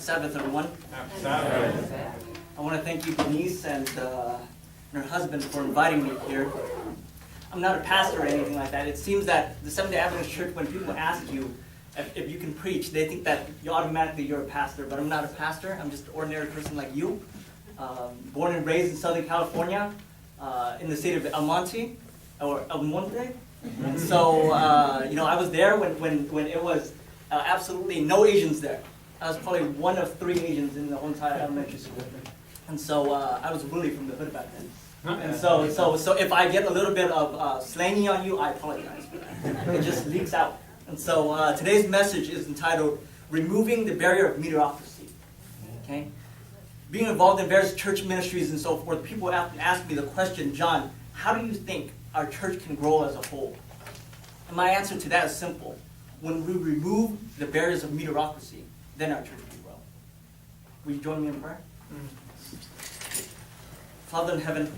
Sabbath, everyone. Happy Sabbath. I want to thank you, Denise, and her husband for inviting me here. I'm not a pastor or anything like that. It seems that the Seventh-day Adventist Church, when people ask you if you can preach, they think that you're a pastor, but I'm not a pastor. I'm just an ordinary person like you, born and raised in Southern California, in the state of El Monte. And so, I was there when it was absolutely no Asians there. I was probably one of 3 Asians in the whole entire elementary school. And so I was really from the hood back then. And so if I get a little bit of slangy on you, I apologize for that. It just leaks out. And so today's message is entitled, Removing the Barrier of Mediocrity. Okay? Being involved in various church ministries and so forth, people often ask me the question, John, how do you think our church can grow as a whole? And my answer to that is simple. When we remove the barriers of mediocrity, then our church can grow. Will you join me in prayer? Father in heaven,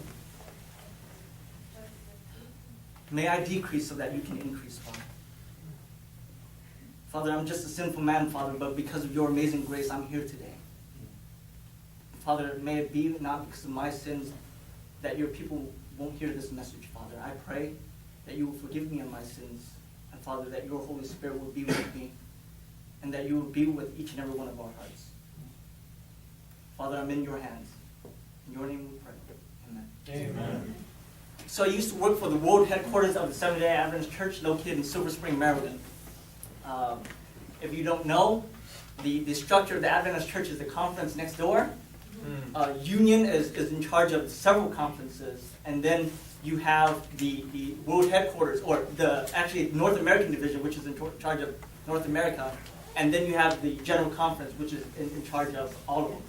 may I decrease so that you can increase, Father. Father, I'm just a sinful man, Father, but because of your amazing grace, I'm here today. Father, may it be not because of my sins that your people won't hear this message, Father. I pray that you will forgive me of my sins, and Father, that your Holy Spirit will be with me, and that you will be with each and every one of our hearts. Father, I'm in your hands. In your name we pray. Amen. Amen. So I used to work for the world headquarters of the Seventh-day Adventist Church located in Silver Spring, Maryland. If you don't know, the structure of the Adventist Church is the conference next door. Union is in charge of several conferences, and then you have the world headquarters, or the North American division, which is in charge of North America, and then you have the General Conference, which is in charge of all of them.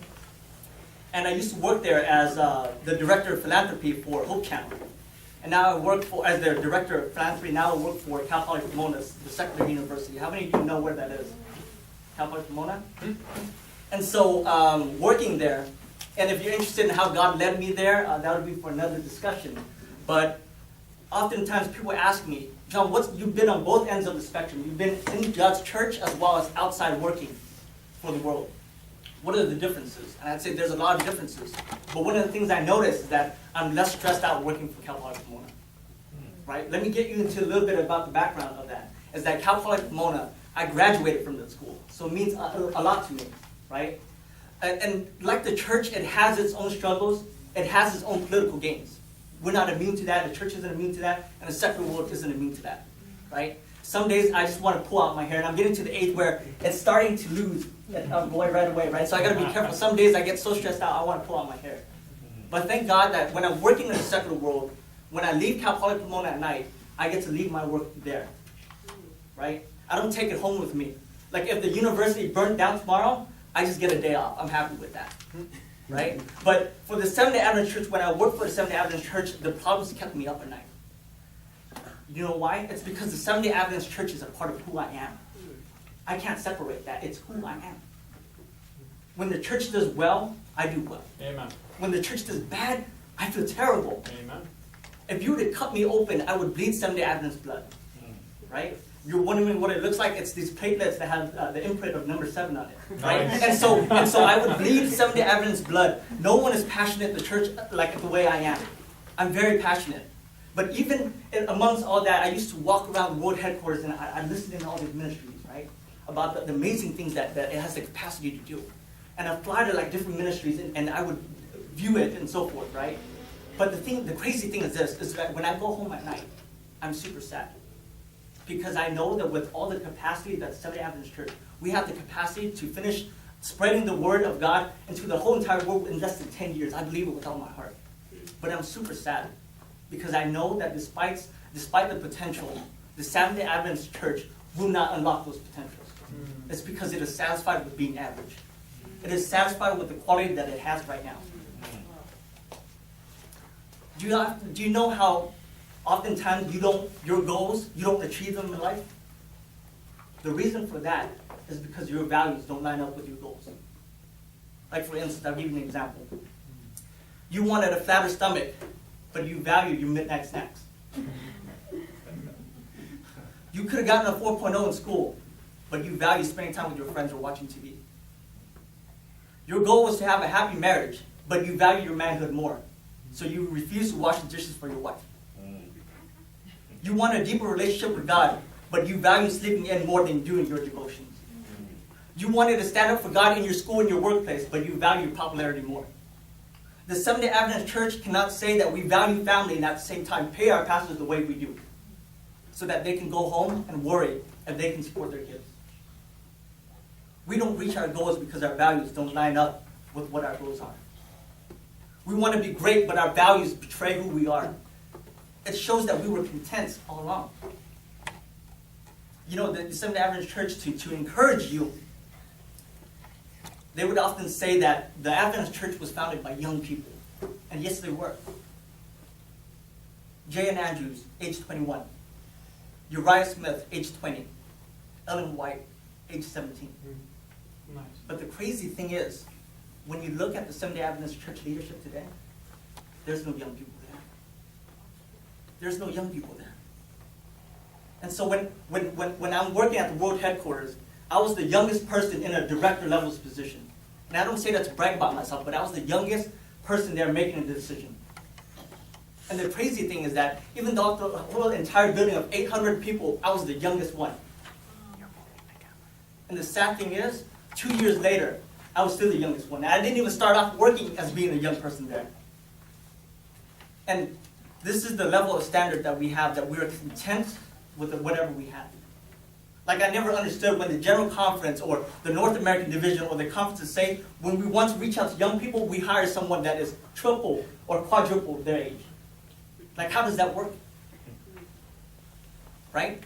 And I used to work there as the Director of Philanthropy for Hope Channel. And now I work as their Director of Philanthropy. Now I work for Cal Poly Pomona, the secular university. How many of you know where that is? Cal Poly Pomona? And so working there, and if you're interested in how God led me there, that would be for another discussion. But oftentimes people ask me, John, you've been on both ends of the spectrum. You've been in God's church as well as outside working for the world. What are the differences? And I'd say there's a lot of differences. But one of the things I noticed is that I'm less stressed out working for Cal Poly Pomona. Right? Let me get you into a little bit about the background of that. Is that Cal Poly Pomona, I graduated from the school. So it means a lot to me. Right? And like the church, it has its own struggles. It has its own political gains. We're not immune to that. The church isn't immune to that. And the secular world isn't immune to that. Right? Some days I just want to pull out my hair. And I'm getting to the age where it's starting to lose right away. Right? So I got to be careful. Some days I get so stressed out, I want to pull out my hair. But thank God that when I'm working in the secular world, when I leave Cal Poly Pomona at night, I get to leave my work there. Right? I don't take it home with me. Like if the university burnt down tomorrow, I just get a day off. I'm happy with that. Right? But for the Seventh-day Adventist Church, when I worked for the Seventh-day Adventist Church, the problems kept me up at night. You know why? It's because the Seventh-day Adventist Church is a part of who I am. I can't separate that. It's who I am. When the church does well, I do well. Amen. When the church does bad, I feel terrible. Amen. If you were to cut me open, I would bleed Seventh-day Adventist blood. Right? You're wondering what it looks like? It's these platelets that have the imprint of number 7 on it. Right? Nice. And so I would bleed Seventh-day Adventist blood. No one is passionate in the church like the way I am. I'm very passionate. But even amongst all that, I used to walk around world headquarters and I listened in all these ministries, right? About the amazing things that it has the capacity to do. And I'd fly to like different ministries and I would view it and so forth, right? But the crazy thing is this, is that when I go home at night, I'm super sad. Because I know that with all the capacity that the Seventh-day Adventist Church, we have the capacity to finish spreading the word of God into the whole entire world in less than 10 years. I believe it with all my heart. But I'm super sad. Because I know that despite the potential, the Seventh-day Adventist Church will not unlock those potentials. It's because it is satisfied with being average. It is satisfied with the quality that it has right now. Do you know how oftentimes your goals, you don't achieve them in life? The reason for that is because your values don't line up with your goals. Like for instance, I'll give you an example. You wanted a fatter stomach, but you value your midnight snacks. You could have gotten a 4.0 in school, but you value spending time with your friends or watching TV. Your goal was to have a happy marriage, but you value your manhood more. So you refuse to wash the dishes for your wife. You want a deeper relationship with God, but you value sleeping in more than doing your devotions. You wanted to stand up for God in your school and your workplace, but you value popularity more. The Seventh-day Adventist Church cannot say that we value family and at the same time pay our pastors the way we do, so that they can go home and worry if they can support their kids. We don't reach our goals because our values don't line up with what our goals are. We want to be great, but our values betray who we are. It shows that we were content all along. You know, the Seventh-day Adventist Church, to encourage you, they would often say that the Adventist Church was founded by young people. And yes, they were. J. N. Andrews, age 21. Uriah Smith, age 20. Ellen White, age 17. Nice. But the crazy thing is, when you look at the Seventh-day Adventist Church leadership today, there's no young people there. There's no young people there. And so when I'm working at the world headquarters, I was the youngest person in a director level's position. And I don't say that to brag about myself, but I was the youngest person there making a decision. And the crazy thing is that even though the whole entire building of 800 people, I was the youngest one. And the sad thing is, 2 years later, I was still the youngest one. And I didn't even start off working as being a young person there. And this is the level of standard that we have, that we are content with whatever we have. Like, I never understood when the General Conference or the North American Division or the conferences say, when we want to reach out to young people, we hire someone that is triple or quadruple their age. Like, how does that work? Right?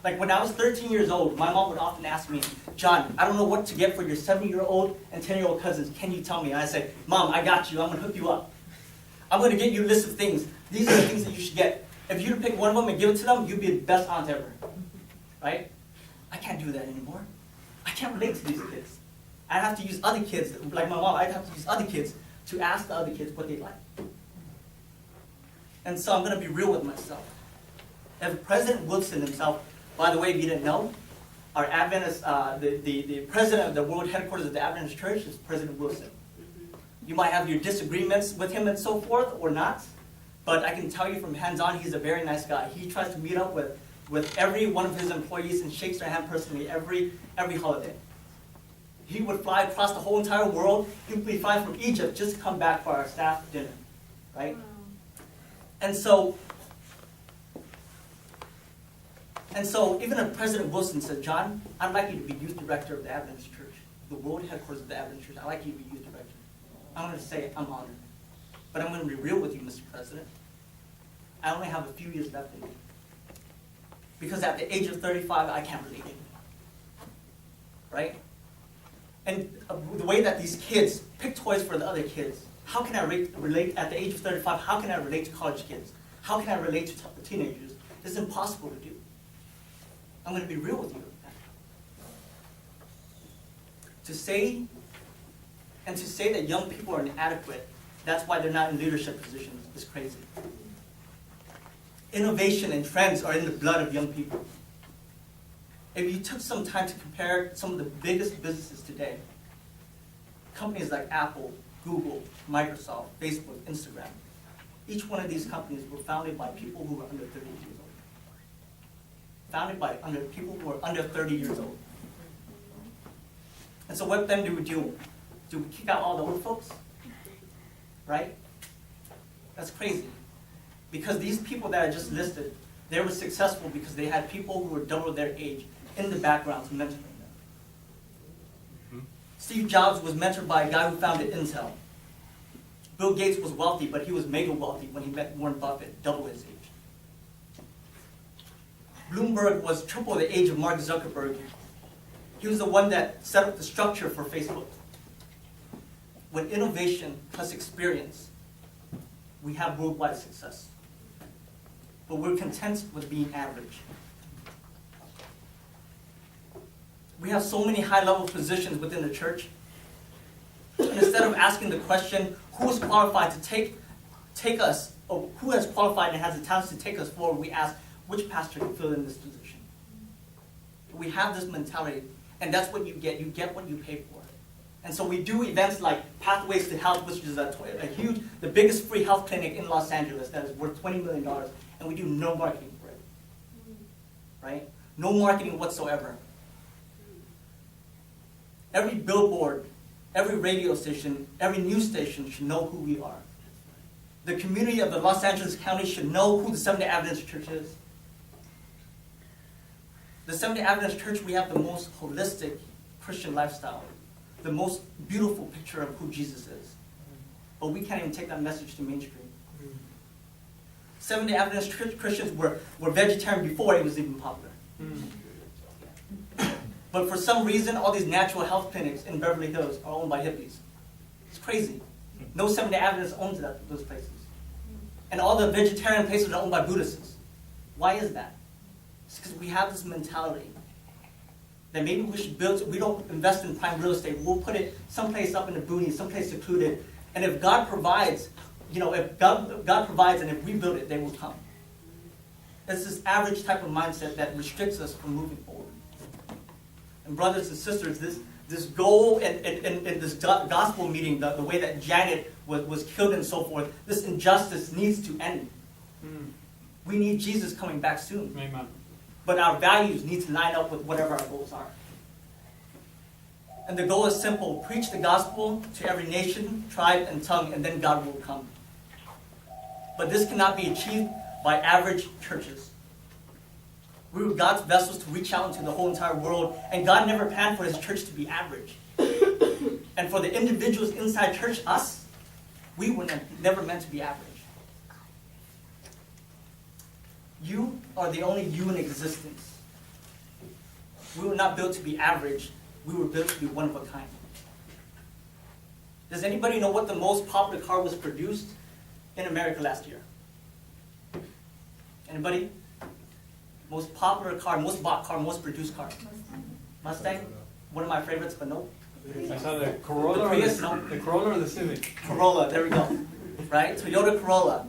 Like, when I was 13 years old, my mom would often ask me, John, I don't know what to get for your 7-year-old and 10-year-old cousins. Can you tell me? And I say, Mom, I got you. I'm going to hook you up. I'm going to get you a list of things. These are the things that you should get. If you were to pick one of them and give it to them, you'd be the best aunt ever. Right? I can't do that anymore. I can't relate to these kids. I'd have to use other kids, like my mom, I'd have to use other kids to ask the other kids what they like. And so I'm going to be real with myself. If President Wilson himself, by the way, if you didn't know, our Adventist, the president of the world headquarters of the Adventist Church is President Wilson. You might have your disagreements with him and so forth, or not, but I can tell you from hands-on, he's a very nice guy. He tries to meet up with every one of his employees and shakes their hand personally every holiday. He would fly across the whole entire world. He would be flying from Egypt just to come back for our staff dinner, right? Wow. And so even if President Wilson said, John, I'd like you to be youth director of the Adventist Church, the world headquarters of the Adventist Church, I'd like you to be youth director. I'm going to say, I'm honored. But I'm going to be real with you, Mr. President. I only have a few years left in me. Because at the age of 35, I can't relate anymore. Right? And the way that these kids pick toys for the other kids, how can I relate at the age of 35? How can I relate to college kids? How can I relate to teenagers? It's impossible to do. I'm going to be real with you. To say that young people are inadequate, that's why they're not in leadership positions, is crazy. Innovation and trends are in the blood of young people. If you took some time to compare some of the biggest businesses today, companies like Apple, Google, Microsoft, Facebook, Instagram, each one of these companies were founded by people who were under 30 years old. Founded by people who were under 30 years old. And so what then do we do? Do we kick out all the old folks? Right? That's crazy. Because these people that I just listed, they were successful because they had people who were double their age in the background to mentor them. Mm-hmm. Steve Jobs was mentored by a guy who founded Intel. Bill Gates was wealthy, but he was mega wealthy when he met Warren Buffett, double his age. Bloomberg was triple the age of Mark Zuckerberg. He was the one that set up the structure for Facebook. With innovation plus experience, we have worldwide success. But we're content with being average. We have so many high-level positions within the church. And instead of asking the question, who is qualified to take us, or who has qualified and has the talents to take us forward, we ask, which pastor can fill in this position? We have this mentality, and that's what you get. You get what you pay for. And so we do events like Pathways to Health, which is a huge, the biggest free health clinic in Los Angeles that is worth $20 million, and we do no marketing for it. Right? No marketing whatsoever. Every billboard, every radio station, every news station should know who we are. The community of the Los Angeles County should know who the Seventh-day Adventist Church is. The Seventh-day Adventist Church, we have the most holistic Christian lifestyle, the most beautiful picture of who Jesus is. But we can't even take that message to Main Street. Seventh-day Adventist Christians were vegetarian before it was even popular. But for some reason, all these natural health clinics in Beverly Hills are owned by hippies. It's crazy. No Seventh-day Adventist owns those places. And all the vegetarian places are owned by Buddhists. Why is that? It's because we have this mentality that maybe we should build, we don't invest in prime real estate. We'll put it someplace up in the boonies, someplace secluded. And if God provides, if God provides and if we build it, they will come. It's this average type of mindset that restricts us from moving forward. And brothers and sisters, this goal and this gospel meeting, the way that Janet was killed and so forth, this injustice needs to end. We need Jesus coming back soon. Amen. But our values need to line up with whatever our goals are. And the goal is simple. Preach the gospel to every nation, tribe, and tongue, and then God will come. But this cannot be achieved by average churches. We were God's vessels to reach out into the whole entire world, and God never planned for His church to be average. And for the individuals inside church, us, we were never meant to be average. You are the only you in existence. We were not built to be average. We were built to be one of a kind. Does anybody know what the most popular car was produced in America last year? Anybody? Most popular car, most bought car, most produced car. Mustang? One of my favorites, but no. I saw the Corolla, The Prius, no. the Corolla or the Civic? Corolla, there we go. Right? Toyota Corolla.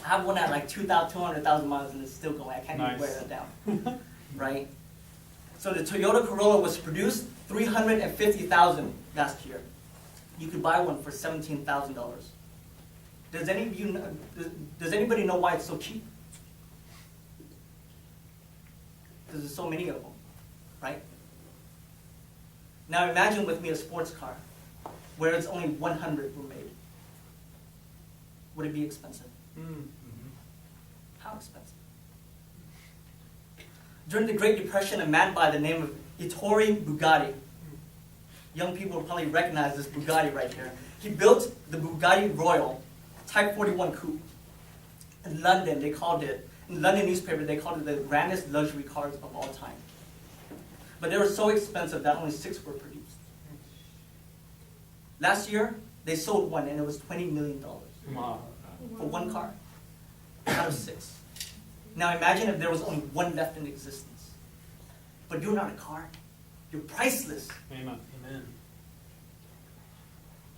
I have one at like 200,000 miles and it's still going. I can't even Nice. wear that down. Right? So the Toyota Corolla was produced 350,000 last year. You could buy one for $17,000. Does anybody know why it's so cheap? Because there's so many of them, right? Now imagine with me a sports car where it's only 100 were made. Would it be expensive? How expensive? During the Great Depression, a man by the name of Ettore Bugatti, young people will probably recognize this Bugatti right here. He built the Bugatti Royal Type 41 Coupe. In London, in London newspaper, they called it the grandest luxury cars of all time. But they were so expensive that only 6 were produced. Last year, they sold one and it was $20 million Wow. for one car out of 6. Now imagine if there was only one left in existence. But you're not a car. You're priceless. Amen. Amen.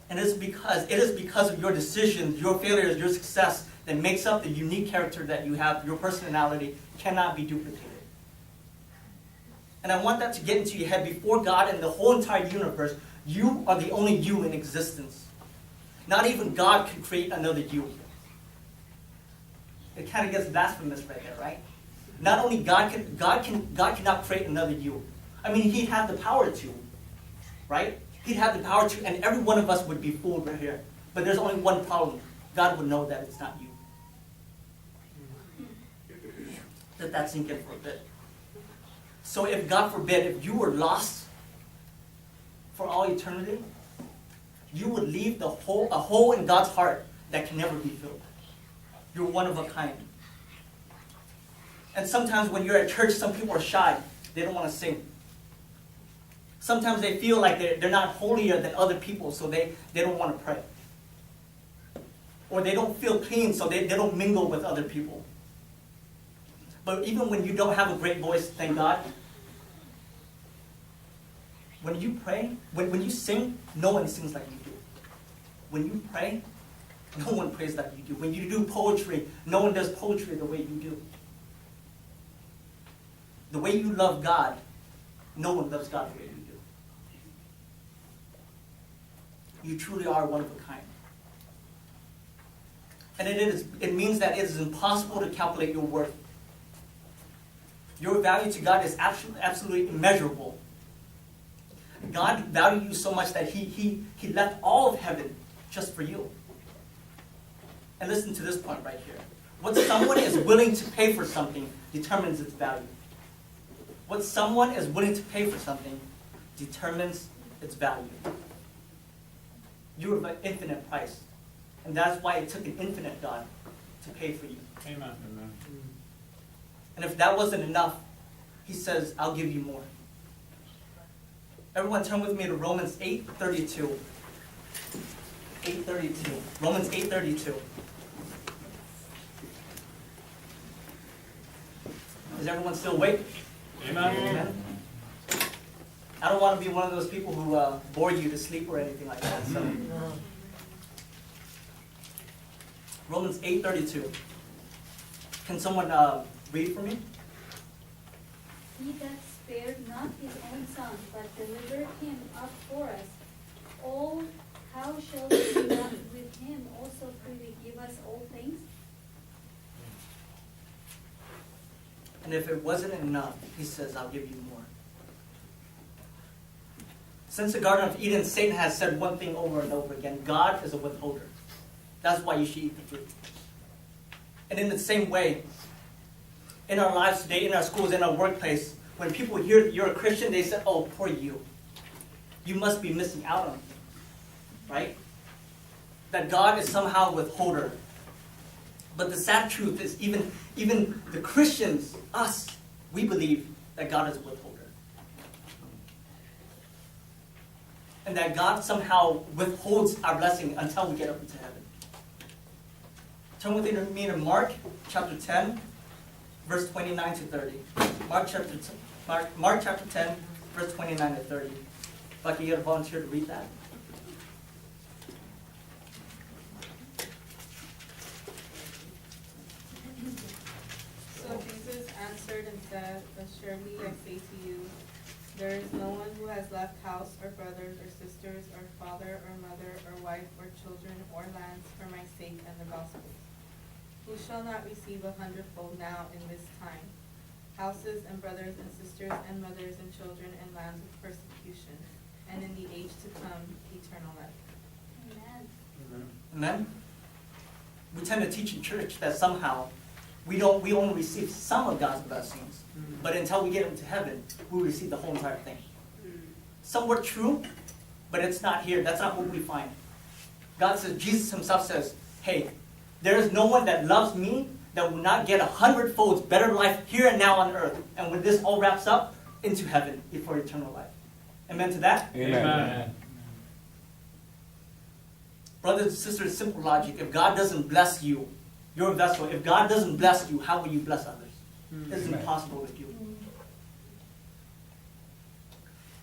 And it is because of your decisions, your failures, your success that makes up the unique character that you have. Your personality cannot be duplicated. And I want that to get into your head. Before God and the whole entire universe, you are the only you in existence. Not even God can create another you. It kind of gets blasphemous right there, right? Not only God cannot create another you. I mean, He had the power to, right? He'd have the power to, and every one of us would be fooled right here. But there's only one problem. God would know that it's not you. Let that sink in for a bit. So if, God forbid, if you were lost for all eternity, you would leave a hole in God's heart that can never be filled. You're one of a kind. And sometimes when you're at church, some people are shy. They don't want to sing. Sometimes they feel like they're not holier than other people, so they don't want to pray. Or they don't feel clean, so they don't mingle with other people. But even when you don't have a great voice, thank God, when you pray, when you sing, no one sings like you do. When you pray, no one prays like you do. When you do poetry, no one does poetry the way you do. The way you love God, no one loves God the way you do. you truly are one of a kind. And it means that it is impossible to calculate your worth. Your value to God is absolutely immeasurable. God valued you so much that He left all of heaven just for you. And listen to this point right here. What someone is willing to pay for something determines its value. What someone is willing to pay for something determines its value. You are of an infinite price. And that's why it took an infinite God to pay for you. Amen. Amen. And if that wasn't enough, He says, I'll give you more. Everyone turn with me to Romans 8:32. 8:32. Romans 8:32. Is everyone still awake? Amen. Amen. I don't want to be one of those people who bore you to sleep or anything like that. So, Romans 8:32. Can someone read for me? He that spared not his own son, but delivered him up for us, all, how shall he not with him also freely give us all things? And if it wasn't enough, He says, I'll give you more. Since the Garden of Eden, Satan has said one thing over and over again: God is a withholder. That's why you should eat the fruit. And in the same way, in our lives today, in our schools, in our workplace, when people hear that you're a Christian, they say, oh, poor you. You must be missing out on things. Right? That God is somehow a withholder. But the sad truth is, even the Christians, us, we believe that God is a withholder. And that God somehow withholds our blessing until we get up into heaven. Turn with me to Mark chapter 10, verse 29 to 30. Mark chapter 10, verse 29 to 30. If I could get a volunteer to read that. So Jesus answered and said, Assuredly I say to you, there is no one who has left house or brothers or sisters or father or mother or wife or children or lands for my sake and the gospel, who shall not receive 100-fold now in this time, houses and brothers and sisters and mothers and children and lands of persecution, and in the age to come eternal life. Amen. Amen? We tend to teach in church that somehow we only receive some of God's blessings, but until we get into heaven, we receive the whole entire thing. Somewhat true, but it's not here. That's not what we find. God says, Jesus Himself says, hey, there is no one that loves me that will not get 100-fold better life here and now on earth. And when this all wraps up, into heaven before eternal life. Amen to that? Amen. Brothers and sisters, simple logic. If God doesn't bless you, you're a vessel. If God doesn't bless you, how will you bless others? This is impossible with you.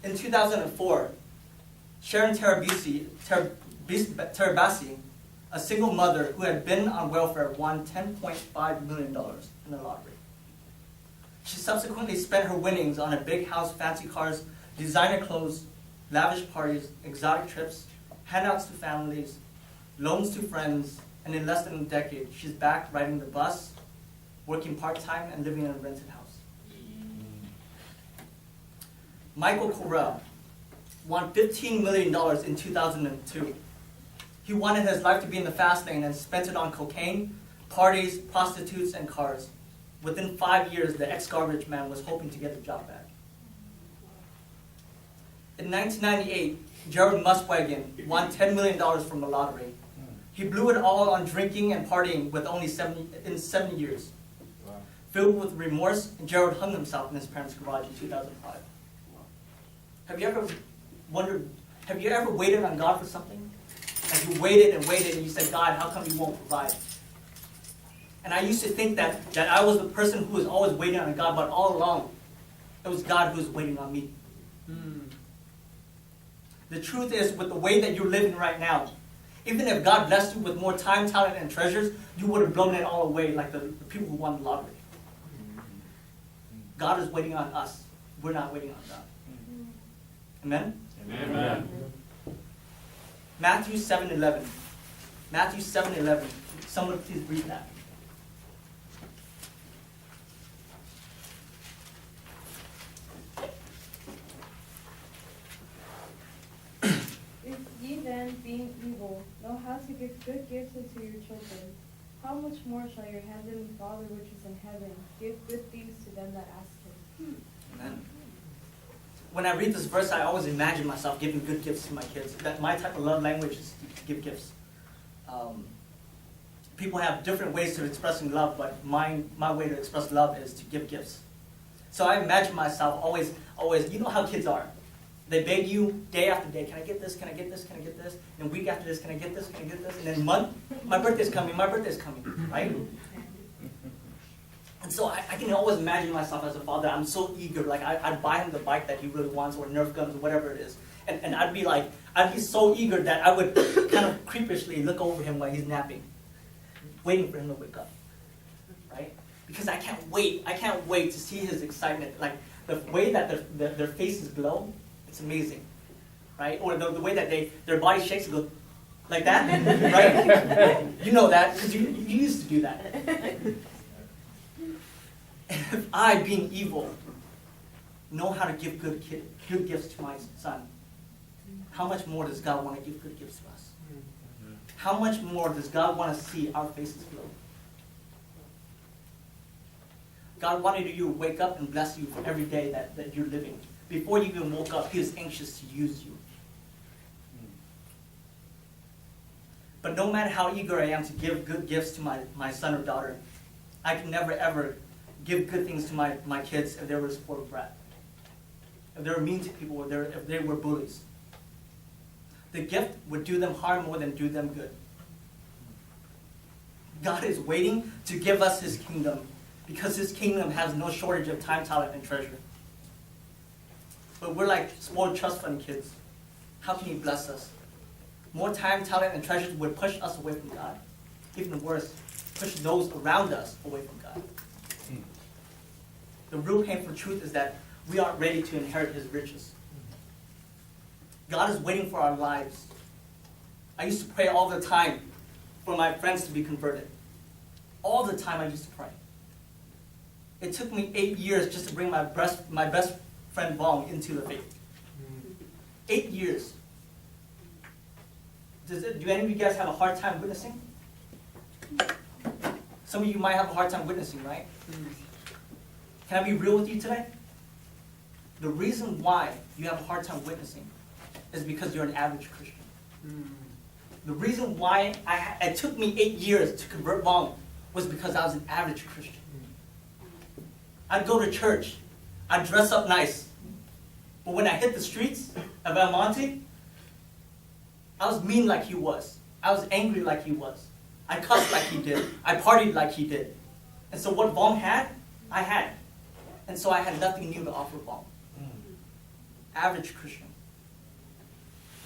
In 2004, Sharon Terabasi, a single mother who had been on welfare, won $10.5 million in the lottery. She subsequently spent her winnings on a big house, fancy cars, designer clothes, lavish parties, exotic trips, handouts to families, loans to friends, and in less than a decade, she's back riding the bus, working part-time, and living in a rented house. Michael Correll won $15 million in 2002. He wanted his life to be in the fast lane and spent it on cocaine, parties, prostitutes, and cars. Within 5 years, the ex-garbage man was hoping to get the job back. In 1998, Jared Muswagon won $10 million from the lottery. He blew it all on drinking and partying with only 70 years. Wow. Filled with remorse, Jared hung himself in his parents' garage in 2005. Have you ever waited on God for something? Like you waited and waited and you said, God, how come you won't provide? And I used to think that I was the person who was always waiting on God, but all along, it was God who was waiting on me. The truth is, with the way that you're living right now, even if God blessed you with more time, talent, and treasures, you would have blown it all away like the people who won the lottery. God is waiting on us. We're not waiting on God. Amen? Amen. Matthew 7:11. Matthew 7:11. Someone please read that. If ye then, being evil, know how to give good gifts unto your children, how much more shall your heavenly Father which is in heaven give good things to them that ask him? Amen. When I read this verse, I always imagine myself giving good gifts to my kids. That my type of love language is to give gifts. People have different ways of expressing love, but my way to express love is to give gifts. So I imagine myself always, you know how kids are. They beg you day after day, can I get this, can I get this, can I get this? And week after this, can I get this, can I get this? And then month, my birthday's coming, right? And so I can always imagine myself as a father. I'm so eager, like I'd buy him the bike that he really wants, or Nerf guns, or whatever it is. And I'd be so eager that I would kind of creepishly look over him while he's napping, waiting for him to wake up, right? Because I can't wait to see his excitement. Like the way that their faces glow, it's amazing, right? Or the way that their body shakes and go like that, right? You know that, because you used to do that. If I, being evil, know how to give good gifts to my son, how much more does God want to give good gifts to us? How much more does God want to see our faces glow? God wanted you to wake up and bless you for every day that you're living. Before you even woke up, He was anxious to use you. But no matter how eager I am to give good gifts to my son or daughter, I can never ever give good things to my kids if they were a spoiled brat, if they were mean to people, or if they were bullies. The gift would do them harm more than do them good. God is waiting to give us His kingdom because His kingdom has no shortage of time, talent, and treasure. But we're like spoiled trust fund kids. How can He bless us? More time, talent, and treasures would push us away from God. Even worse, push those around us away from God. The real painful truth is that we aren't ready to inherit His riches. God is waiting for our lives. I used to pray all the time for my friends to be converted. All the time I used to pray. It took me 8 years just to bring my best friend Bong into the faith. 8 years. Do any of you guys have a hard time witnessing? Some of you might have a hard time witnessing, right? Can I be real with you today? The reason why you have a hard time witnessing is because you're an average Christian. The reason why it took me 8 years to convert Bong was because I was an average Christian. I'd go to church. I'd dress up nice. But when I hit the streets of El Monte, I was mean like he was. I was angry like he was. I cussed like he did. I partied like he did. And so what Bong had, I had. And so I had nothing new to offer Bong. Average Christian.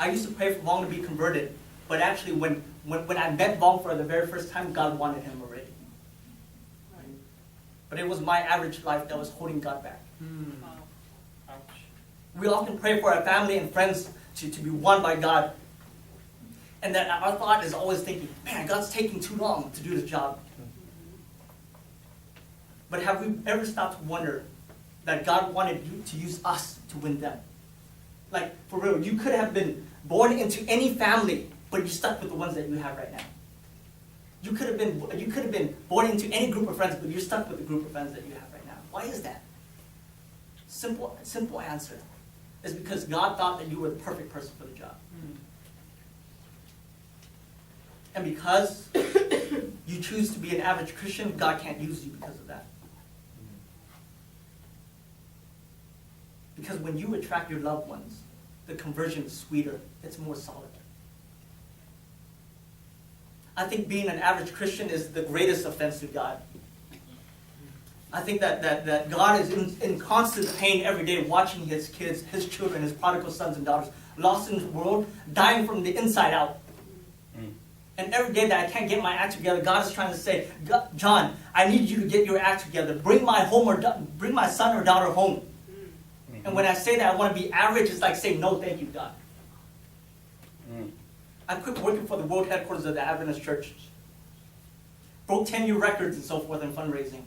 I used to pray for Bong to be converted, but actually when I met Bong for the very first time, God wanted him already. But it was my average life that was holding God back. We often pray for our family and friends to be won by God. And that our thought is always thinking, man, God's taking too long to do this job. But have we ever stopped to wonder that God wanted you to use us to win them? Like, for real, you could have been born into any family, but you're stuck with the ones that you have right now. You could have been born into any group of friends, but you're stuck with the group of friends that you have right now. Why is that? Simple answer. It's because God thought that you were the perfect person for the job. And because you choose to be an average Christian, God can't use you because of that. Because when you attract your loved ones, the conversion is sweeter. It's more solid. I think being an average Christian is the greatest offense to God. I think that God is in constant pain every day watching His kids, His children, His prodigal sons and daughters, lost in the world, dying from the inside out. And every day that I can't get my act together, God is trying to say, John, I need you to get your act together. Bring my son or daughter home. And when I say that I want to be average, it's like saying, no, thank you, God. I quit working for the world headquarters of the Adventist Church. Broke 10-year records and so forth in fundraising.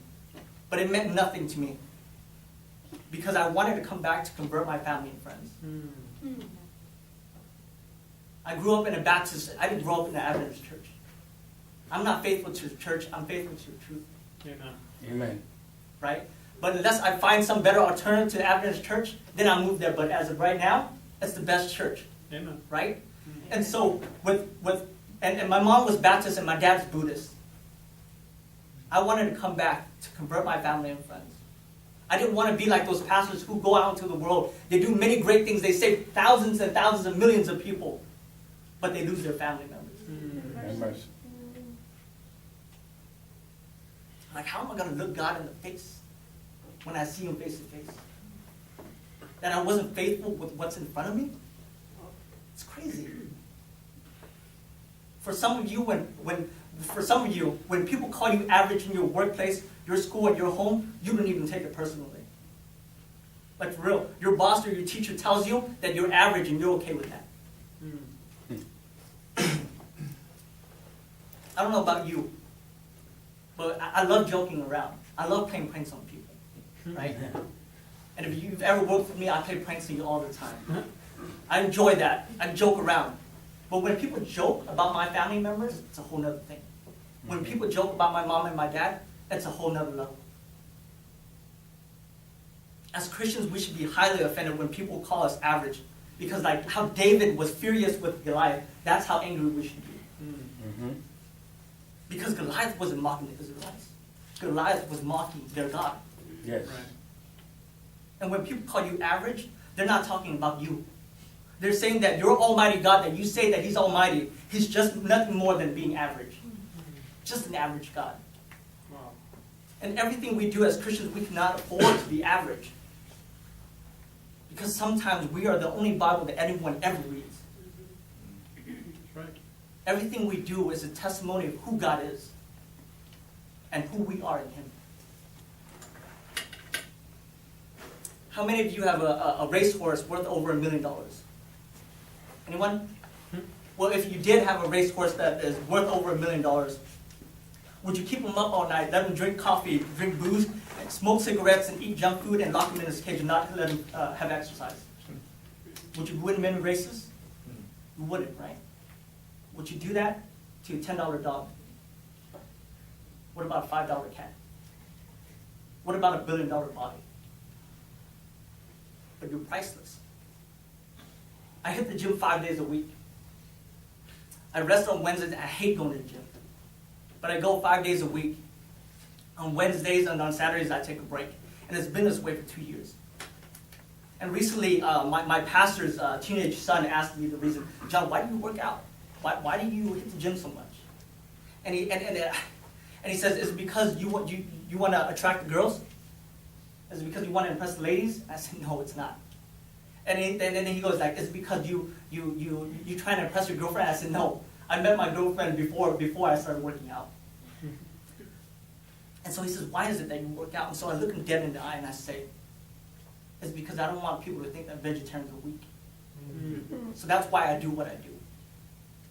But it meant nothing to me. Because I wanted to come back to convert my family and friends. I grew up in a Baptist, I didn't grow up in the Adventist church. I'm not faithful to the church, I'm faithful to the truth. Amen. Amen. Right? But unless I find some better alternative to the Adventist church, then I'll move there. But as of right now, it's the best church. Amen. Right? And so, and my mom was Baptist and my dad's Buddhist. I wanted to come back to convert my family and friends. I didn't want to be like those pastors who go out into the world. They do many great things. They save thousands and thousands and millions of people. But they lose their family members. Have mercy. Like, how am I going to look God in the face when I see him face to face? That I wasn't faithful with what's in front of me? It's crazy. For some of you, when people call you average in your workplace, your school, and your home, you don't even take it personally. Like, for real, your boss or your teacher tells you that you're average and you're okay with that. I don't know about you, but I love joking around. I love playing pranks on people, right? And if you've ever worked with me, I play pranks on you all the time. I enjoy that. I joke around. But when people joke about my family members, it's a whole nother thing. When people joke about my mom and my dad, it's a whole nother level. As Christians, we should be highly offended when people call us average. Because like how David was furious with Goliath, that's how angry we should be. Because Goliath wasn't mocking the Israelites. Goliath was mocking their God. Yes. Right. And when people call you average, they're not talking about you. They're saying that your almighty God, that you say that he's almighty, he's just nothing more than being average. Just an average God. Wow. And everything we do as Christians, we cannot afford to be average. Because sometimes we are the only Bible that anyone ever reads. That's right. Everything we do is a testimony of who God is and who we are in him. How many of you have a racehorse worth over $1 million? Anyone? Well, if you did have a racehorse that is worth over $1 million, would you keep him up all night, let him drink coffee, drink booze, and smoke cigarettes, and eat junk food, and lock him in his cage and not let him have exercise? Would you win many races? You wouldn't, right? Would you do that to a $10 dog? What about a $5 cat? What about a $1 billion body? But you're priceless. I hit the gym 5 days a week. I rest on Wednesdays. I hate going to the gym. But I go 5 days a week. On Wednesdays and on Saturdays, I take a break. And it's been this way for 2 years. And recently, my pastor's teenage son asked me the reason, John, why do you work out? Why do you hit the gym so much? And he says, is it because you want to attract the girls? Is it because you want to impress the ladies? I said, no, it's not. And then he goes like, is it because you trying to impress your girlfriend? I said, no. I met my girlfriend before I started working out. And so he says, why is it that you work out? And so I look him dead in the eye and I say, it's because I don't want people to think that vegetarians are weak. So that's why I do what I do.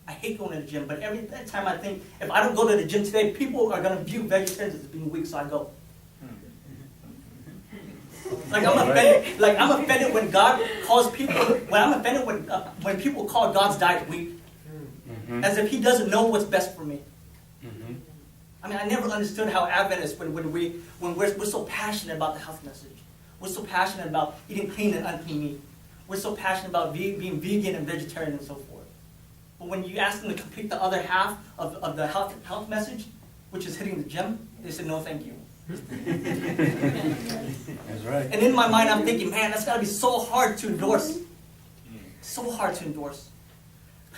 I hate going to the gym, but every time I think, if I don't go to the gym today, people are going to view vegetarians as being weak, so I go. Like I'm offended when God calls people. I'm offended when people call God's diet weak, as if He doesn't know what's best for me. I mean, I never understood how Adventists, when we're so passionate about the health message, we're so passionate about eating clean and unclean meat, we're so passionate about being vegan and vegetarian and so forth. But when you ask them to complete the other half of the health message, which is hitting the gym, they said no, thank you. That's right. And in my mind, I'm thinking, man, that's got to be so hard to endorse. So hard to endorse.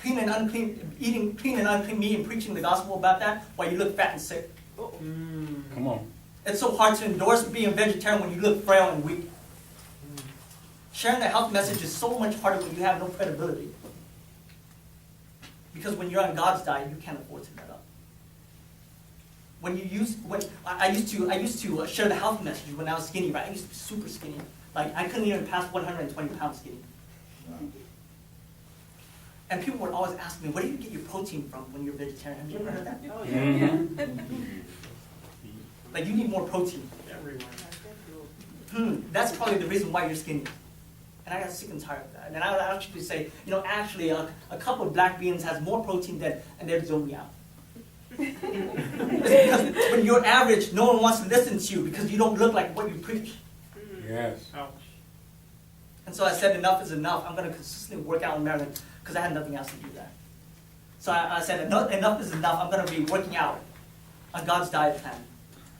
Eating clean and unclean meat and preaching the gospel about that while you look fat and sick. Come on. It's so hard to endorse being a vegetarian when you look frail and weak. Sharing the health message is so much harder when you have no credibility. Because when you're on God's diet, you can't afford to let up. I used to share the health message when I was skinny, right? I used to be super skinny. Like I couldn't even pass 120 pounds skinny. And people would always ask me, where do you get your protein from when you're vegetarian? Have you ever heard that? Oh, Mhm. Like, you need more protein. Everywhere. That's probably the reason why you're skinny. And I got sick and tired of that. And I would actually say, actually, a cup of black beans has more protein than, and they'd zone me out. It's because when you're average, no one wants to listen to you because you don't look like what you preach. Yes. Ouch. And so I said, enough is enough. I'm going to consistently work out in Maryland because I had nothing else to do there. So I said, enough is enough. I'm going to be working out on God's diet plan.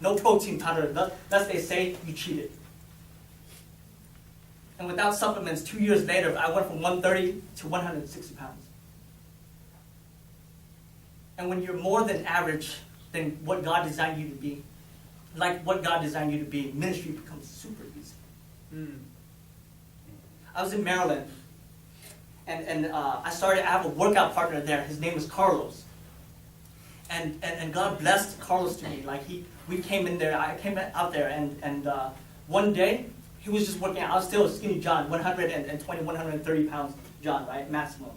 No protein powder. Thus they say, you cheated. And without supplements, 2 years later, I went from 130 to 160 pounds. And when you're more than average than what God designed you to be, like what God designed you to be, ministry becomes super easy. I was in Maryland, and I have a workout partner there. His name is Carlos. And God blessed Carlos to me. Like we came in there, I came out there, and one day, he was just working out. I was still a skinny John, 120, 130 pounds John, right, maximum.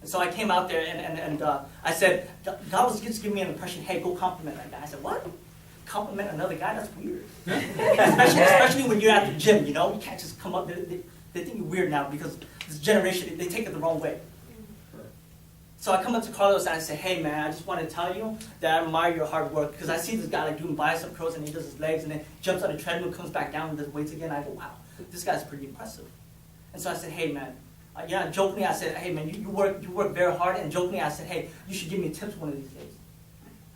And so I came out there, and I said, God was just giving me an impression, hey, go compliment that guy. I said, what? Compliment another guy? That's weird. especially when you're at the gym, you can't just come up. They think you're weird now because this generation, they take it the wrong way. So I come up to Carlos and I say, hey man, I just want to tell you that I admire your hard work because I see this guy like doing bicep curls and he does his legs and then jumps on a treadmill, comes back down and does weights again. I go, wow, this guy's pretty impressive. And so I said, hey man, jokingly I said, hey man, you work very hard, and jokingly I said, hey, you should give me tips one of these days.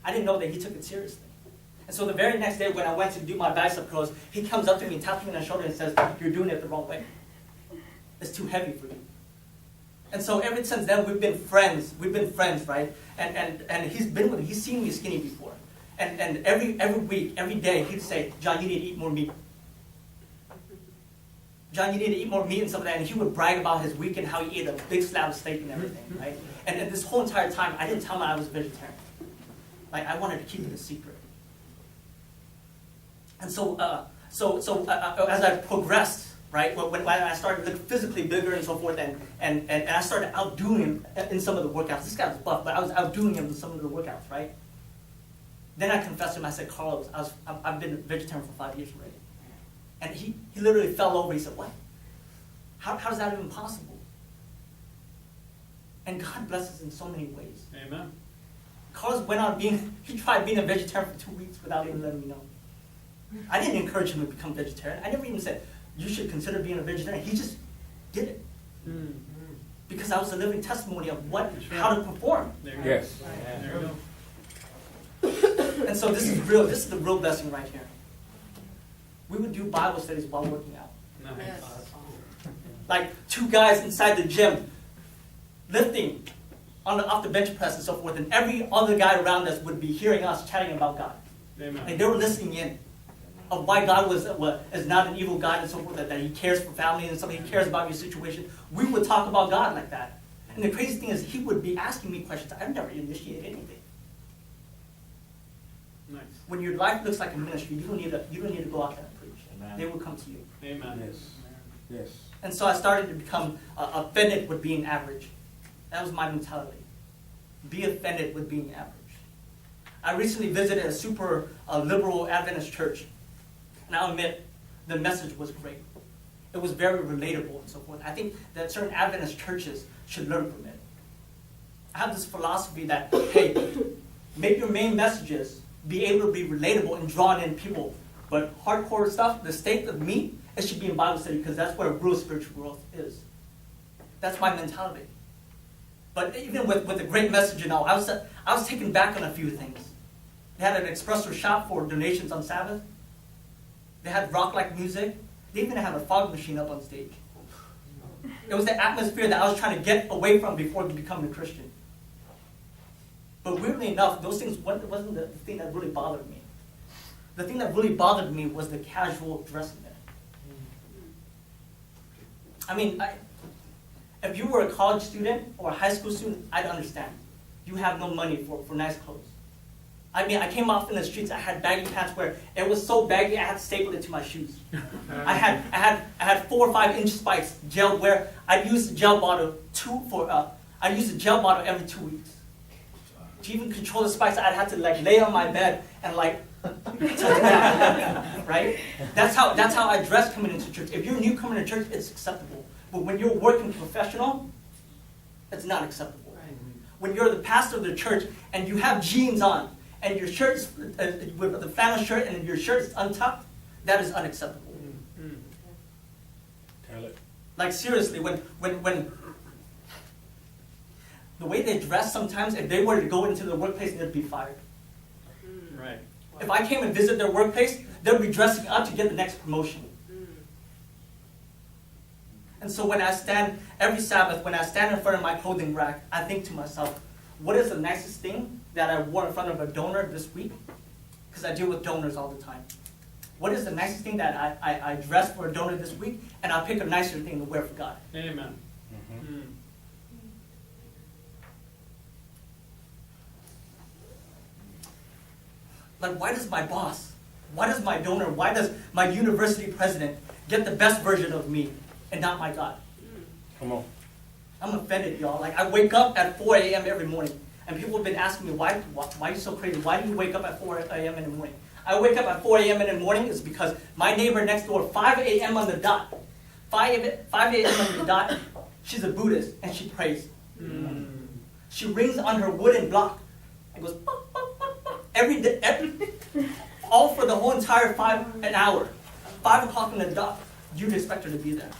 I didn't know that he took it seriously. And so the very next day when I went to do my bicep curls, he comes up to me and taps me on the shoulder and says, you're doing it the wrong way. It's too heavy for you. And so ever since then, we've been friends, right? And he's been with me, he's seen me skinny before. And every week, every day, he'd say, John, you need to eat more meat. John, you need to eat more meat and stuff like that. And he would brag about his week and how he ate a big slab of steak and everything, right? And this whole entire time, I didn't tell him I was a vegetarian. Like, I wanted to keep it a secret. And so as I progressed, right, when I started to look physically bigger and so forth, and I started outdoing him in some of the workouts. This guy was buff, but I was outdoing him in some of the workouts, right? Then I confessed to him. I said, Carlos, I've been a vegetarian for 5 years already. And he literally fell over. He said, what? How is that even possible? And God blesses in so many ways. Amen. Carlos went on he tried being a vegetarian for 2 weeks without even letting me know. I didn't encourage him to become vegetarian. I never even said, you should consider being a vegetarian. He just did it. Because I was a living testimony of how to perform. There you go. Yes. There you go. And so this is the real blessing right here. We would do Bible studies while working out. Nice. Yes. Like 2 guys inside the gym lifting off the bench press and so forth, and every other guy around us would be hearing us chatting about God. Amen. Like they were listening in of why God is not an evil God and so forth, that he cares for family and something, he cares about your situation. We would talk about God like that. And the crazy thing is he would be asking me questions. I've never initiated anything. Nice. When your life looks like a ministry, you don't need to go out there and preach. Amen. They will come to you. Amen. Yes. Yes. And so I started to become offended with being average. That was my mentality. Be offended with being average. I recently visited a super liberal Adventist church. And I'll admit, the message was great. It was very relatable and so forth. I think that certain Adventist churches should learn from it. I have this philosophy that, hey, make your main messages be able to be relatable and drawn in people. But hardcore stuff, the state of me, it should be in Bible study because that's where real spiritual growth is. That's my mentality. But even with a great message and all, I was taken back on a few things. They had an espresso shop for donations on Sabbath. They had rock-like music. They even had a fog machine up on stage. It was the atmosphere that I was trying to get away from before becoming a Christian. But weirdly enough, those things wasn't the thing that really bothered me. The thing that really bothered me was the casual dressing there. I mean, if you were a college student or a high school student, I'd understand. You have no money for nice clothes. I mean, I came off in the streets. I had baggy pants where it was so baggy I had to staple it to my shoes. I had 4 or 5 inch spikes gel where I'd use the gel bottle I used a gel bottle every 2 weeks. To even control the spikes, I'd have to like lay on my bed and like touch that, right? That's how I dress coming into church. If you're new coming to church, it's acceptable. But when you're working professional, it's not acceptable. When you're the pastor of the church and you have jeans on and your shirt's with the flannel shirt and your shirt is untucked, that is unacceptable. Tell it. Like seriously, when the way they dress sometimes, if they were to go into the workplace, they'd be fired. Right. If I came and visit their workplace, they'd be dressing up to get the next promotion. And so when I stand, every Sabbath, when I stand in front of my clothing rack, I think to myself, what is the nicest thing that I wore in front of a donor this week? Because I deal with donors all the time. What is the nicest thing that I dressed for a donor this week? And I'll pick a nicer thing to wear for God. Amen. Like, why does my boss, why does my donor, why does my university president get the best version of me and not my God? Come on. I'm offended, y'all. Like, I wake up at 4 a.m. every morning, and people have been asking me, why are you so crazy? Why do you wake up at 4 a.m. in the morning? I wake up at 4 a.m. in the morning is because my neighbor next door, 5 a.m. on the dot, 5 a.m. on the dot, she's a Buddhist, and she prays. She rings on her wooden block, and goes, "Bop, bop, bop, bop," every day, all for the whole entire an hour. 5 o'clock on the dot, you'd expect her to be there.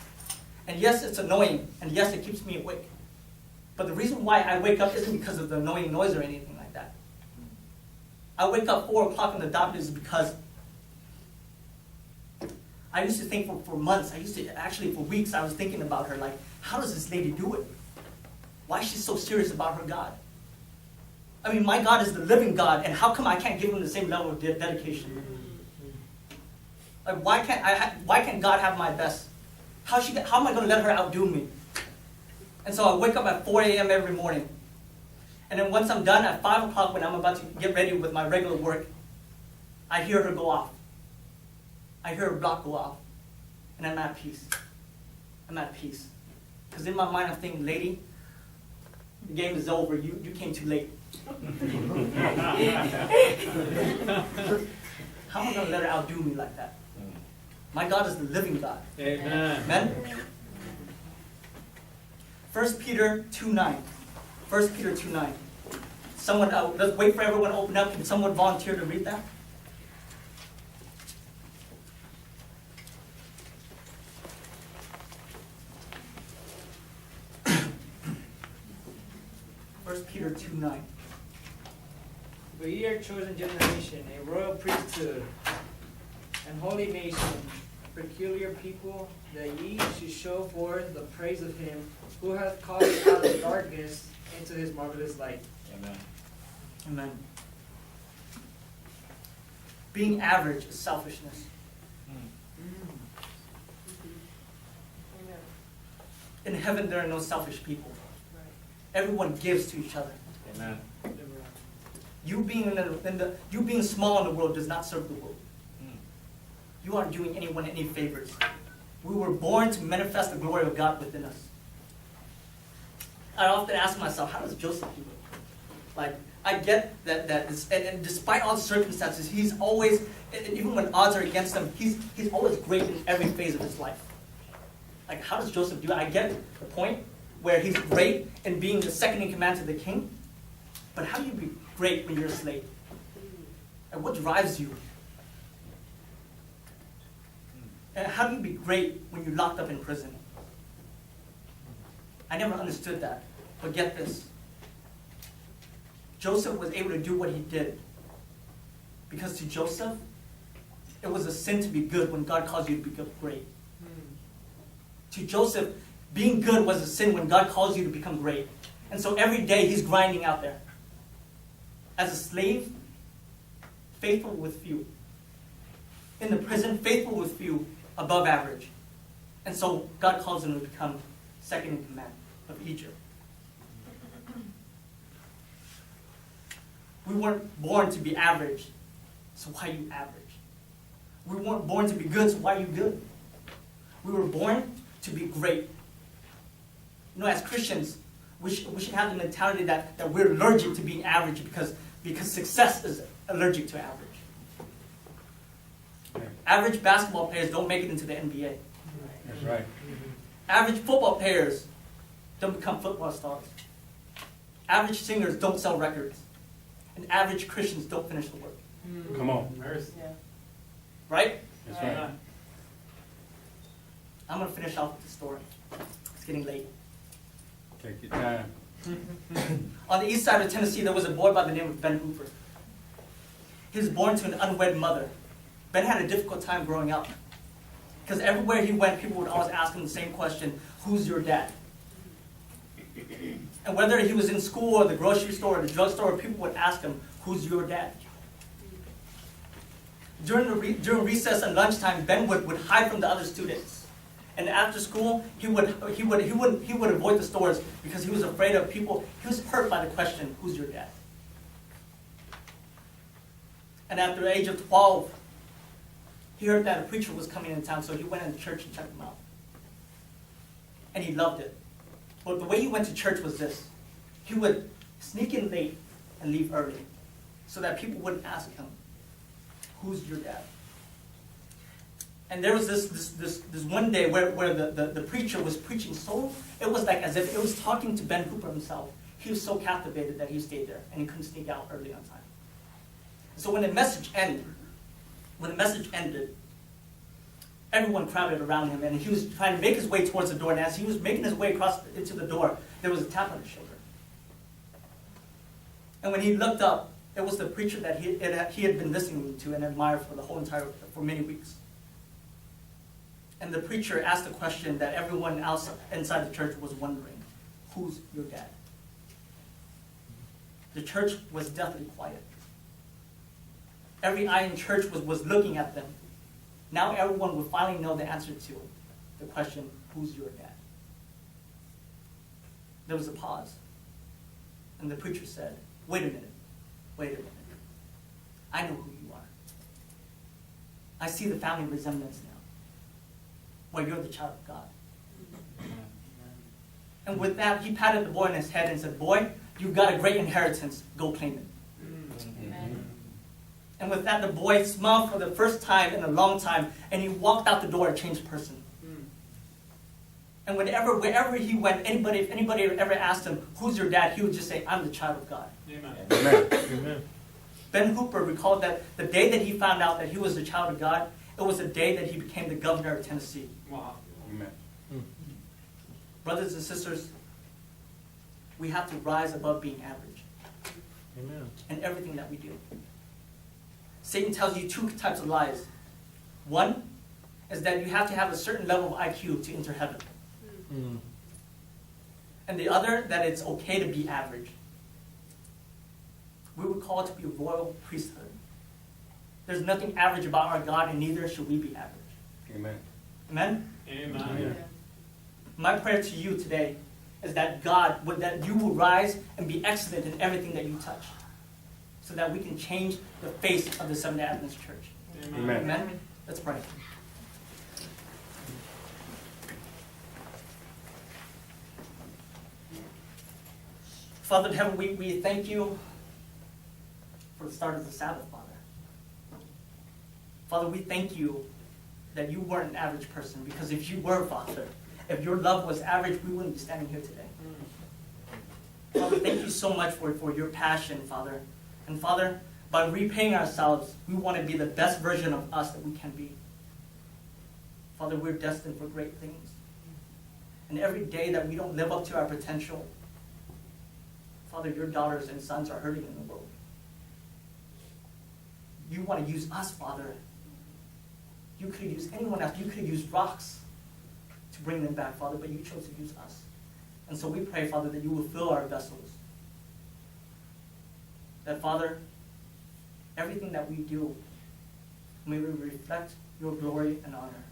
And yes, it's annoying, and yes, it keeps me awake. But the reason why I wake up isn't because of the annoying noise or anything like that. I wake up 4 o'clock on the dot is because I used to think for months, actually for weeks, I was thinking about her, like, how does this lady do it? Why is she so serious about her God? I mean, my God is the living God, and how come I can't give him the same level of dedication? Like, why can't God have my best? How am I going to let her outdo me? And so I wake up at 4 a.m. every morning. And then once I'm done at 5 o'clock when I'm about to get ready with my regular work, I hear her go off. I hear her block go off. And I'm at peace. I'm at peace. Because in my mind I'm thinking, lady, the game is over. You came too late. How am I going to let her outdo me like that? My God is the living God. Amen. Amen? 1 Peter 2:9. 1 Peter 2:9. Someone, let's wait for everyone to open up. Can someone volunteer to read that? First Peter 2:9. But ye are a chosen generation, a royal priesthood, and holy nation, a peculiar people, that ye should show forth the praise of him who hath called you out of darkness into his marvelous light. Amen. Amen. Being average is selfishness. In heaven, there are no selfish people. Everyone gives to each other. Amen. You being small in the world does not serve the world. You aren't doing anyone any favors. We were born to manifest the glory of God within us. I often ask myself, how does Joseph do it? Like, I get that and despite all the circumstances, he's always, and even when odds are against him, he's always great in every phase of his life. Like, how does Joseph do it? I get the point where he's great in being the second in command to the king, but how do you be great when you're a slave? And what drives you? And how do you be great when you're locked up in prison? I never understood that. But get this. Joseph was able to do what he did because to Joseph, it was a sin to be good when God calls you to become great. To Joseph, being good was a sin when God calls you to become great. And so every day he's grinding out there. As a slave, faithful with few. In the prison, faithful with few, above average. And so God calls him to become second in command of Egypt. We weren't born to be average, so why are you average? We weren't born to be good, so why are you good? We were born to be great. You know, as Christians, We should have the mentality that we're allergic to being average because success is allergic to average. Average basketball players don't make it into the NBA. That's right. Average football players don't become football stars. Average singers don't sell records. And average Christians don't finish the work. Come on. Mercy. Right? That's right. I'm going to finish off with the story. It's getting late. Take your time. On the east side of Tennessee, there was a boy by the name of Ben Hooper. He was born to an unwed mother. Ben had a difficult time growing up. Because everywhere he went, people would always ask him the same question, who's your dad? And whether he was in school or the grocery store or the drugstore, people would ask him, who's your dad? During recess and lunchtime, Ben would hide from the other students. And after school, he would avoid the stores because he was afraid of people. He was hurt by the question, who's your dad? And after the age of 12, he heard that a preacher was coming into town, so he went into church and checked him out. And he loved it. But the way he went to church was this. He would sneak in late and leave early so that people wouldn't ask him, who's your dad? And there was this one day where the preacher was preaching so, it was like as if it was talking to Ben Hooper himself. He was so captivated that he stayed there and he couldn't sneak out early on time. So when the message ended, everyone crowded around him and he was trying to make his way towards the door. And as he was making his way across into the door, there was a tap on his shoulder. And when he looked up, it was the preacher that he had been listening to and admired for many weeks. And the preacher asked a question that everyone else inside the church was wondering, who's your dad? The church was deathly quiet. Every eye in church was looking at them. Now everyone would finally know the answer to the question, who's your dad? There was a pause. And the preacher said, wait a minute. I know who you are. I see the family resemblance now. Well, you're the child of God. And with that, he patted the boy on his head and said, boy, you've got a great inheritance. Go claim it. Amen. And with that, the boy smiled for the first time in a long time, and he walked out the door a changed person. And wherever he went, if anybody ever asked him, who's your dad, he would just say, I'm the child of God. Amen. Amen. Amen. Ben Hooper recalled that the day that he found out that he was the child of God, it was the day that he became the governor of Tennessee. Wow. Amen. Brothers and sisters, we have to rise above being average Amen. in everything that we do. Satan tells you two types of lies. One is that you have to have a certain level of IQ to enter heaven. And the other, that it's okay to be average. We were called to be a royal priesthood. There's nothing average about our God, and neither should we be average. Amen. Amen? Amen. Amen. My prayer to you today is that that you will rise and be excellent in everything that you touch, so that we can change the face of the Seventh-day Adventist Church. Amen. Amen? Let's pray. Father in heaven, we thank you for the start of the Sabbath, Father. Father, we thank you that you weren't an average person, because if you were, Father, if your love was average, we wouldn't be standing here today. Father, thank you so much for your passion, Father. And Father, by repaying ourselves, we want to be the best version of us that we can be. Father, we're destined for great things. And every day that we don't live up to our potential, Father, your daughters and sons are hurting in the world. You want to use us, Father. You could have used anyone else. You could have used rocks to bring them back, Father, but you chose to use us. And so we pray, Father, that you will fill our vessels. That, Father, everything that we do, may we reflect your glory and honor.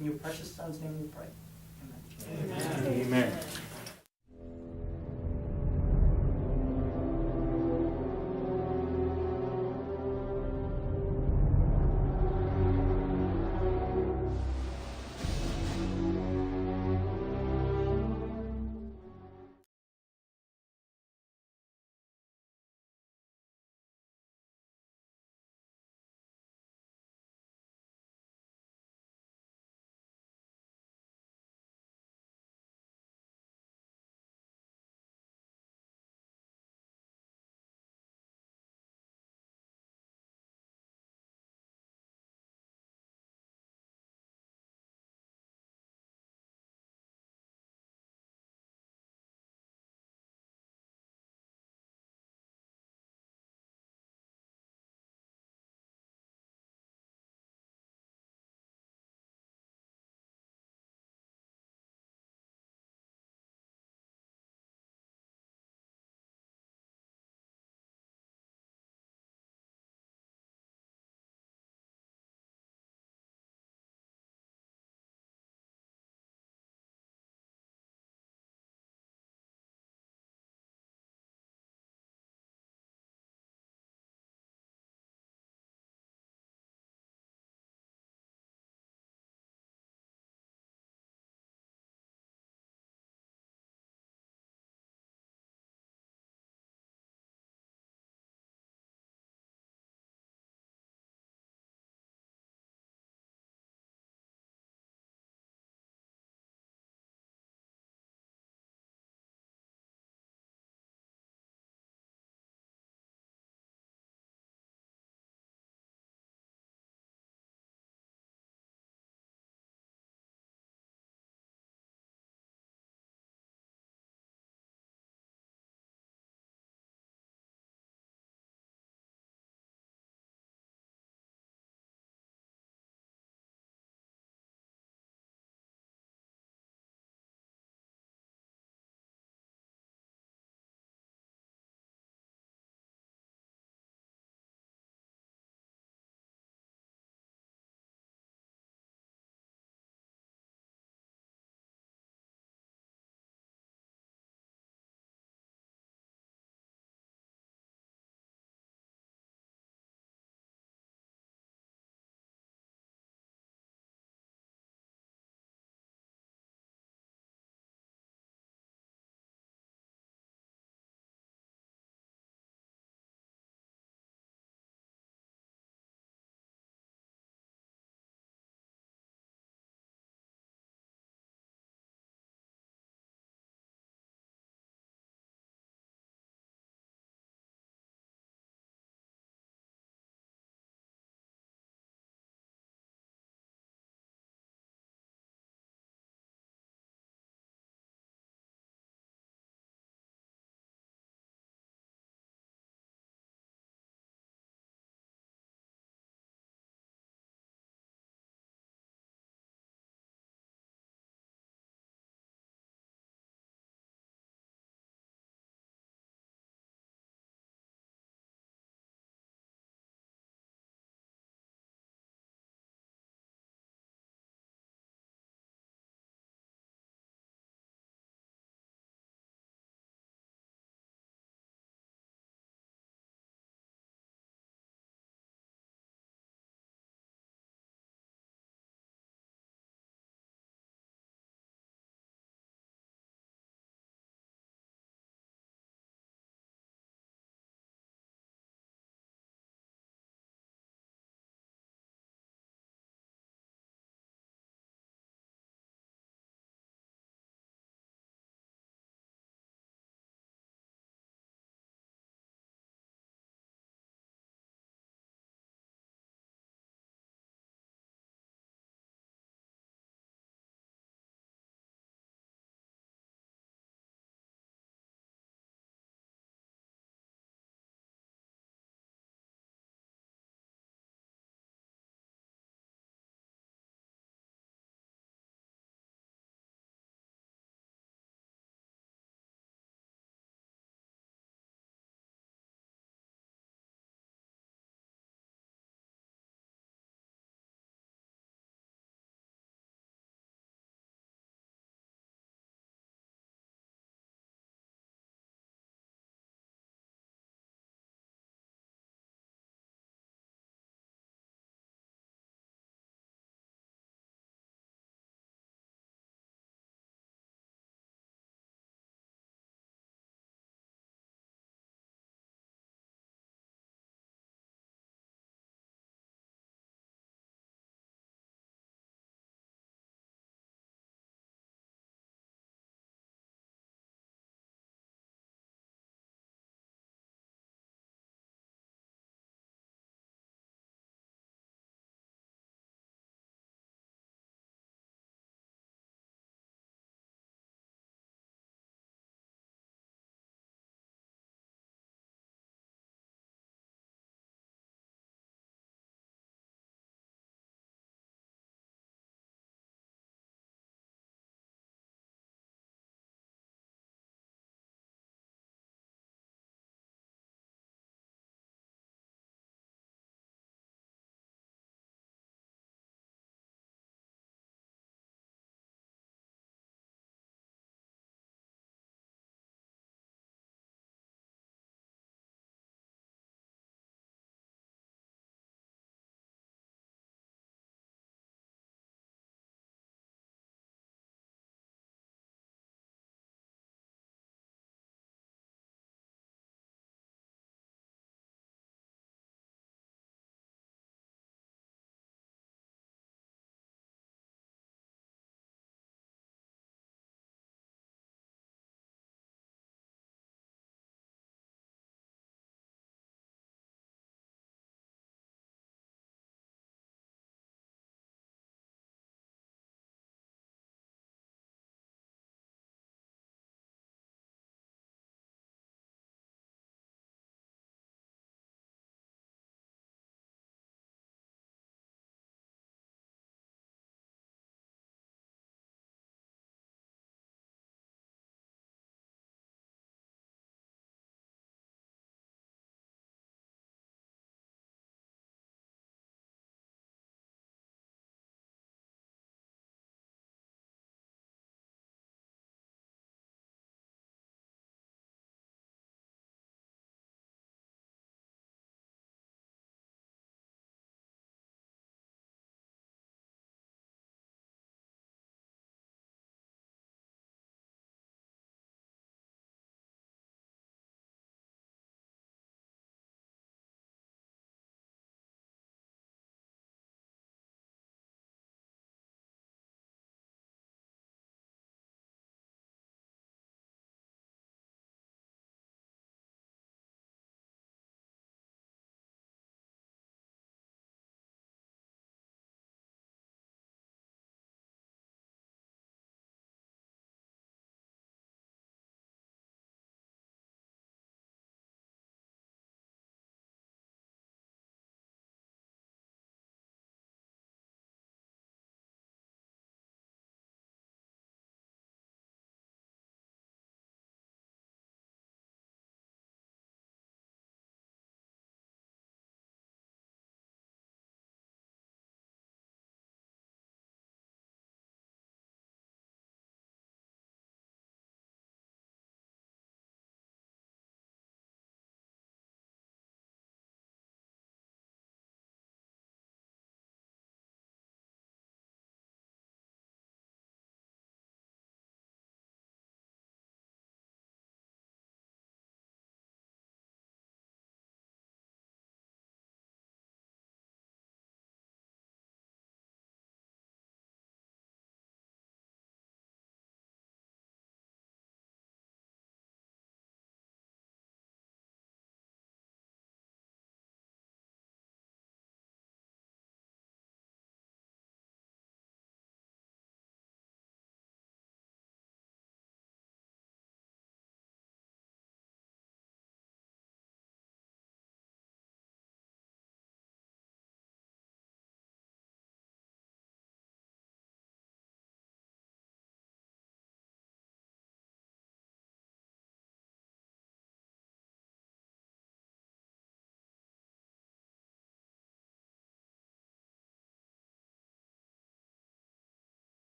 In your precious Son's name we pray. Amen. Amen.